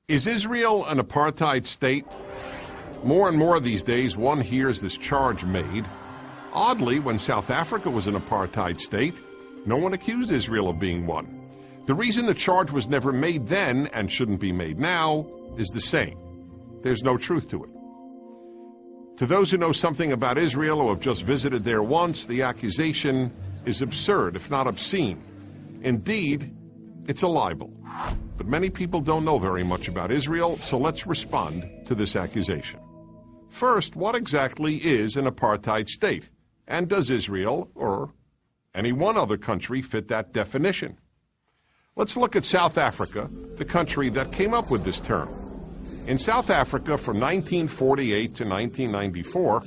Is Israel an apartheid state? More and more these days, one hears this charge made. Oddly, when South Africa was an apartheid state, no one accused Israel of being one. The reason the charge was never made then, and shouldn't be made now, is the same. There's no truth to it. To those who know something about Israel or have just visited there once, the accusation is absurd, if not obscene. Indeed, it's a libel. But many people don't know very much about Israel, so let's respond to this accusation. First, what exactly is an apartheid state? And does Israel, or any one other country, fit that definition? Let's look at South Africa, the country that came up with this term. In South Africa from 1948 to 1994,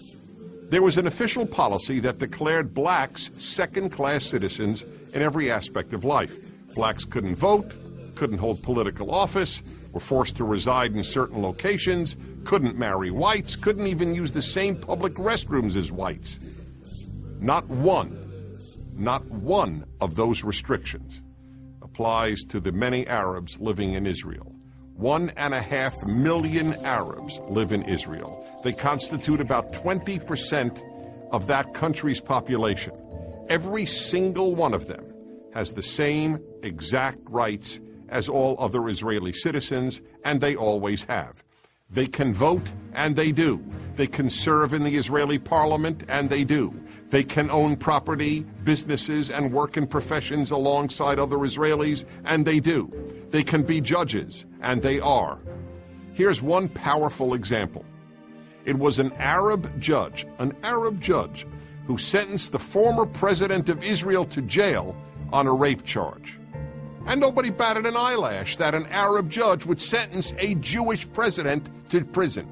there was an official policy that declared blacks second-class citizens in every aspect of life. Blacks couldn't vote, couldn't hold political office, were forced to reside in certain locations, couldn't marry whites, couldn't even use the same public restrooms as whites. Not one of those restrictions applies to the many Arabs living in Israel. 1.5 million Arabs live in Israel. They constitute about 20% of that country's population. Every single one of them has the same exact rights as all other Israeli citizens, and they always have. They can vote, and they do. They can serve in the Israeli parliament, and they do. They can own property, businesses, and work in professions alongside other Israelis, and they do. They can be judges, and they are. Here's one powerful example. It was an Arab judge, who sentenced the former president of Israel to jail on a rape charge. And nobody batted an eyelash that an Arab judge would sentence a Jewish president to prison.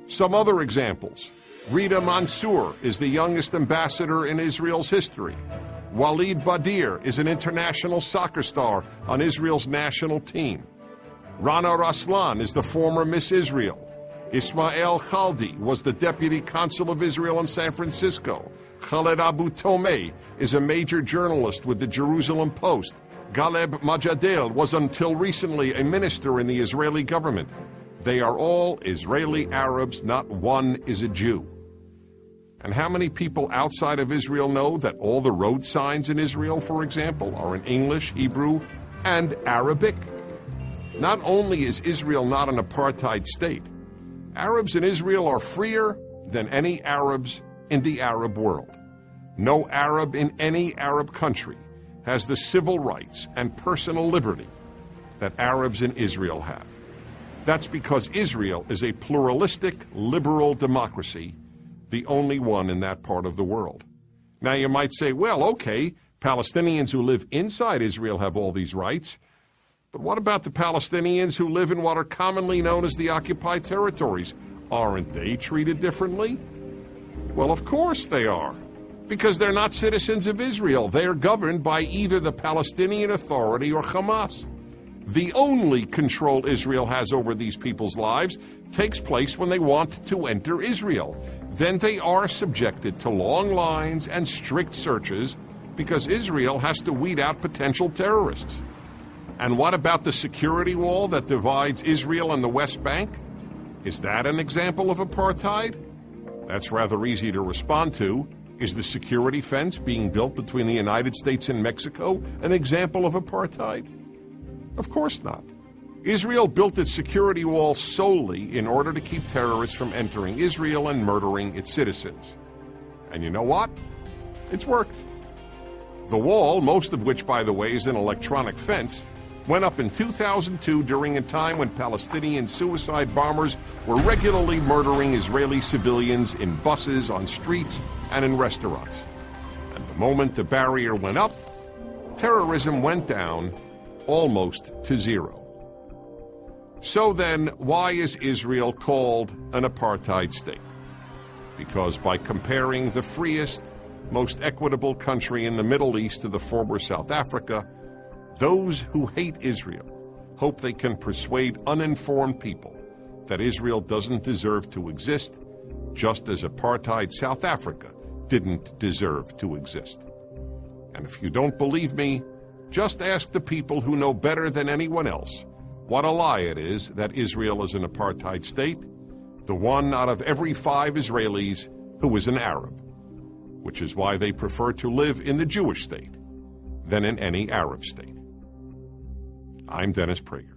Some other examples. Rita Mansour is the youngest ambassador in Israel's history. Walid Badir is an international soccer star on Israel's national team. Rana Raslan is the former Miss Israel. Ismail Khaldi was the deputy consul of Israel in San Francisco. Khaled Abu Tomei is a major journalist with the Jerusalem Post. Galeb Majadel was until recently a minister in the Israeli government. They are all Israeli Arabs, not one is a Jew. And how many people outside of Israel know that all the road signs in Israel, for example, are in English, Hebrew, and Arabic? Not only is Israel not an apartheid state, Arabs in Israel are freer than any Arabs in the Arab world. No Arab in any Arab country has the civil rights and personal liberty that Arabs in Israel have. That's because Israel is a pluralistic, liberal democracy, the only one in that part of the world. Now you might say, well, okay, Palestinians who live inside Israel have all these rights, but what about the Palestinians who live in what are commonly known as the occupied territories? Aren't they treated differently? Well, of course they are, because they're not citizens of Israel. They are governed by either the Palestinian Authority or Hamas. The only control Israel has over these people's lives takes place when they want to enter Israel. Then they are subjected to long lines and strict searches because Israel has to weed out potential terrorists. And what about the security wall that divides Israel and the West Bank? Is that an example of apartheid? That's rather easy to respond to. Is the security fence being built between the United States and Mexico an example of apartheid? Of course not. Israel built its security wall solely in order to keep terrorists from entering Israel and murdering its citizens. And you know what? It's worked. The wall, most of which, by the way, is an electronic fence, went up in 2002 during a time when Palestinian suicide bombers were regularly murdering Israeli civilians in buses, on streets, and in restaurants. And the moment the barrier went up, terrorism went down almost to zero. So then, why is Israel called an apartheid state? Because by comparing the freest, most equitable country in the Middle East to the former South Africa, those who hate Israel hope they can persuade uninformed people that Israel doesn't deserve to exist, just as apartheid South Africa didn't deserve to exist. And if you don't believe me, just ask the people who know better than anyone else What a lie it is that Israel is an apartheid state, the one out of every 5 Israelis who is an Arab, which is why they prefer to live in the Jewish state than in any Arab state. I'm Dennis Prager.